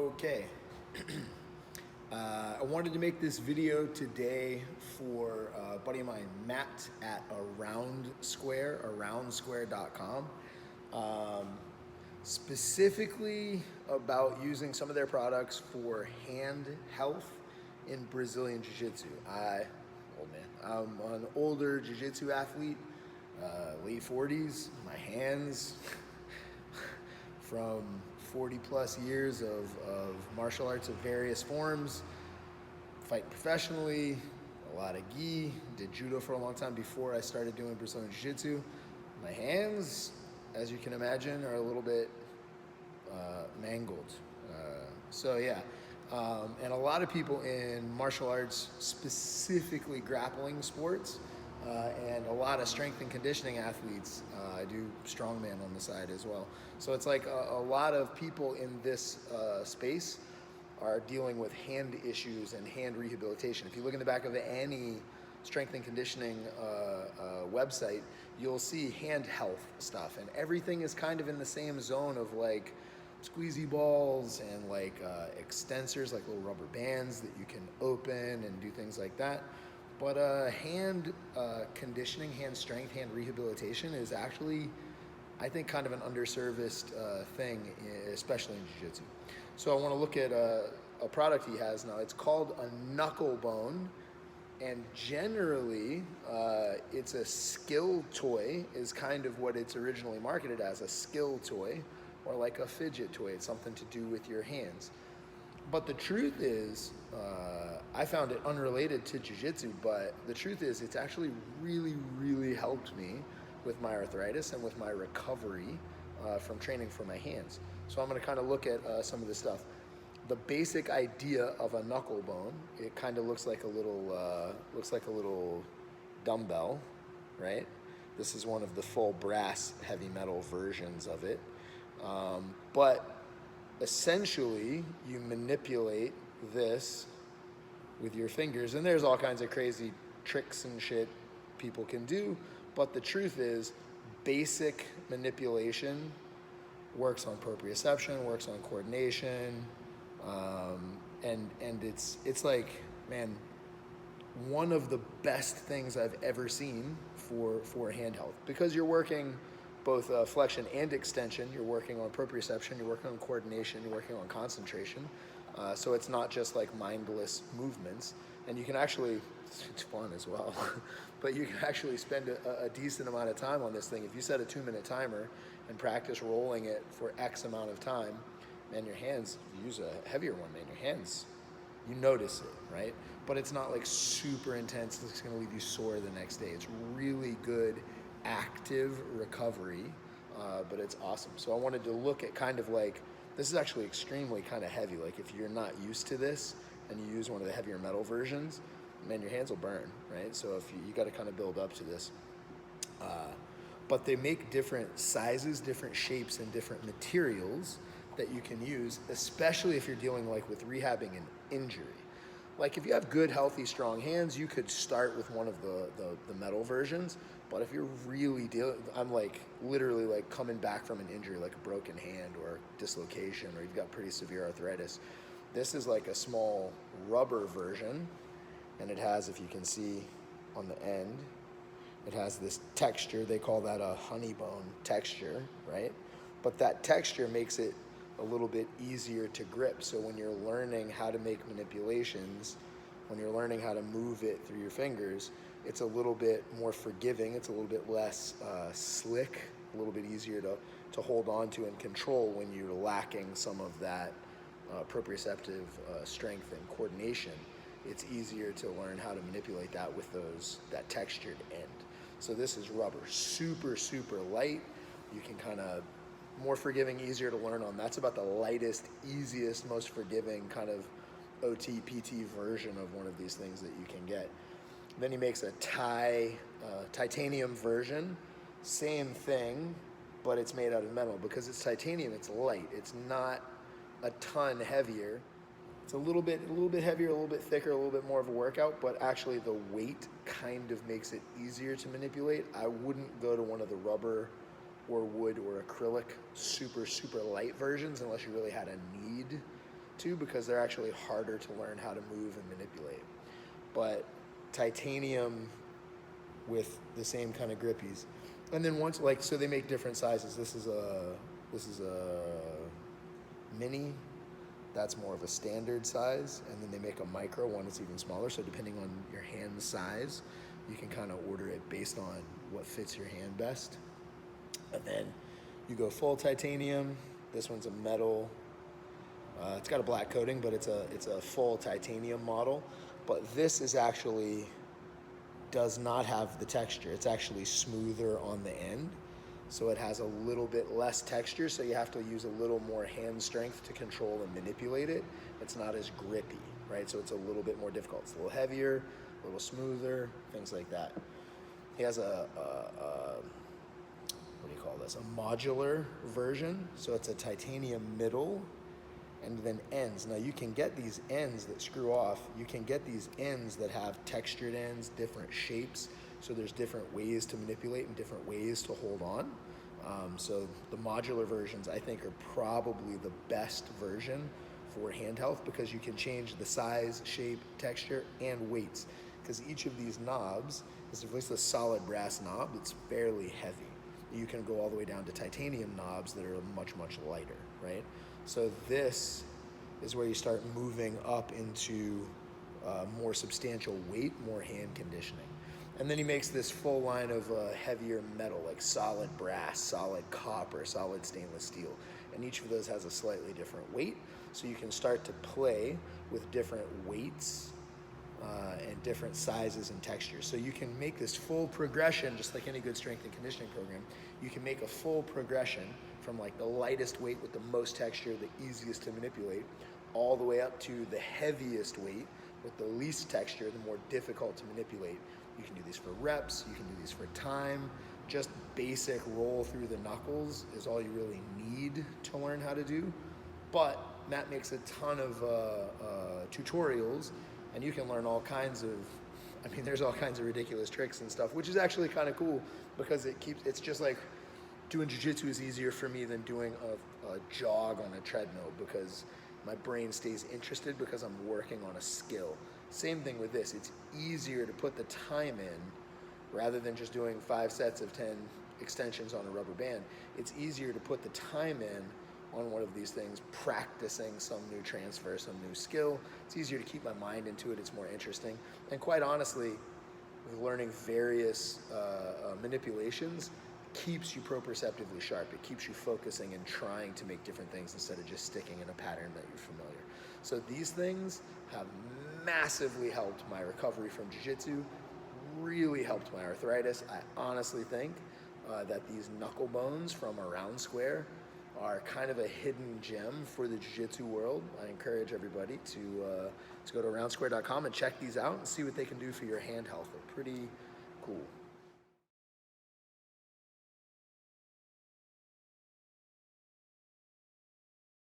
Okay. I wanted to make this video today for a buddy of mine, Matt at Aroundsquare, specifically about using some of their products for hand health in Brazilian Jiu-Jitsu. I'm an older Jiu-Jitsu athlete, late 40s. My hands from 40 plus years of martial arts of various forms, fight professionally, a lot of gi, did judo for a long time before I started doing Brazilian Jiu-Jitsu. My hands, as you can imagine, are a little bit mangled. And a lot of people in martial arts, specifically grappling sports, and a lot of strength and conditioning athletes. I do strongman on the side as well. So it's like a lot of people in this space are dealing with hand issues and hand rehabilitation. If you look in the back of any strength and conditioning website, you'll see hand health stuff, and everything is kind of in the same zone of like squeezy balls and like extensors, like little rubber bands that you can open and do things like that. But hand conditioning, hand strength, hand rehabilitation is actually, I think, kind of an underserviced thing, especially in Jiu-Jitsu. So I want to look at a product he has now. It's called a Knucklebone, and generally it's a skill toy, is kind of what it's originally marketed as, a skill toy, or like a fidget toy. It's something to do with your hands. But the truth is, I found it unrelated to Jiu-Jitsu, but the truth is it's actually really, really helped me with my arthritis and with my recovery from training for my hands. So I'm gonna kind of look at some of this stuff. The basic idea of a Knucklebone, it kind of looks like a little dumbbell, right? This is one of the full brass heavy metal versions of it. But essentially, you manipulate this with your fingers, and there's all kinds of crazy tricks and shit people can do, but the truth is, basic manipulation works on proprioception, works on coordination, and it's like, man, one of the best things I've ever seen for hand health, because you're working both flexion and extension. You're working on proprioception, you're working on coordination, you're working on concentration. So it's not just like mindless movements, and you can actually, it's fun as well, but you can actually spend a decent amount of time on this thing. If you set a 2-minute timer and practice rolling it for X amount of time, man, your hands, if you use a heavier one, man, your hands, you notice it, right? But it's not like super intense, it's gonna leave you sore the next day. It's really good active recovery, but it's awesome. So I wanted to look at kind of like, this is actually extremely kind of heavy. Like if you're not used to this and you use one of the heavier metal versions, man, your hands will burn, right? So if you got to kind of build up to this. But they make different sizes, different shapes, and different materials that you can use, especially if you're dealing like with rehabbing an injury. Like if you have good, healthy, strong hands, you could start with one of the metal versions. But if you're really I'm like literally like coming back from an injury, like a broken hand or dislocation, or you've got pretty severe arthritis. This is like a small rubber version, and it has, if you can see on the end, it has this texture. They call that a honey bone texture, right? But that texture makes it a little bit easier to grip. So when you're learning how to make manipulations, when you're learning how to move it through your fingers, it's a little bit more forgiving. It's a little bit less slick, a little bit easier to hold on to and control when you're lacking some of that proprioceptive strength and coordination. It's easier to learn how to manipulate that with that textured end. So this is rubber, super, super light. You can kind of, more forgiving, easier to learn on. That's about the lightest, easiest, most forgiving kind of OT, PT version of one of these things that you can get. Then he makes a titanium version, same thing, but it's made out of metal. Because it's titanium, it's light. It's not a ton heavier. It's a little bit heavier, a little bit thicker, a little bit more of a workout, but actually the weight kind of makes it easier to manipulate. I wouldn't go to one of the rubber or wood or acrylic super, super light versions unless you really had a need to because they're actually harder to learn how to move and manipulate. But titanium with the same kind of grippies. And then once, like, so they make different sizes. This is a mini. That's more of a standard size. And then they make a micro one that's even smaller. So depending on your hand size, you can kind of order it based on what fits your hand best. And then you go full titanium. This one's a metal. It's got a black coating, but it's a full titanium model. But this is actually does not have the texture. It's actually smoother on the end. So it has a little bit less texture, so you have to use a little more hand strength to control and manipulate it. It's not as grippy, right? So it's a little bit more difficult. It's a little heavier, a little smoother, things like that. He has a what do you call this? A modular version. So it's a titanium middle and then ends. Now you can get these ends that screw off. You can get these ends that have textured ends, different shapes. So there's different ways to manipulate and different ways to hold on. So the modular versions, I think, are probably the best version for hand health because you can change the size, shape, texture, and weights. Because each of these knobs is at least a solid brass knob that's fairly heavy. You can go all the way down to titanium knobs that are much, much lighter, right? So this is where you start moving up into more substantial weight, more hand conditioning. And then he makes this full line of heavier metal, like solid brass, solid copper, solid stainless steel. And each of those has a slightly different weight. So you can start to play with different weights and different sizes and textures. So you can make this full progression, just like any good strength and conditioning program. You can make a full progression from like the lightest weight with the most texture, the easiest to manipulate, all the way up to the heaviest weight with the least texture, the more difficult to manipulate. You can do these for reps, you can do these for time. Just basic roll through the knuckles is all you really need to learn how to do. But Matt makes a ton of tutorials, and you can learn all kinds of, I mean, there's all kinds of ridiculous tricks and stuff, which is actually kind of cool because it's just like doing jiu-jitsu is easier for me than doing a jog on a treadmill because my brain stays interested because I'm working on a skill. Same thing with this. It's easier to put the time in rather than just doing 5 sets of 10 extensions on a rubber band. It's easier to put the time in on one of these things, practicing some new transfer, some new skill. It's easier to keep my mind into it. It's more interesting. And quite honestly, learning various manipulations keeps you proprioceptively sharp. It keeps you focusing and trying to make different things instead of just sticking in a pattern that you're familiar. So these things have massively helped my recovery from jiu-jitsu, really helped my arthritis. I honestly think that these Knucklebones from Aroundsquare are kind of a hidden gem for the jiu-jitsu world. I encourage everybody to go to Aroundsquare.com and check these out and see what they can do for your hand health. They're pretty cool.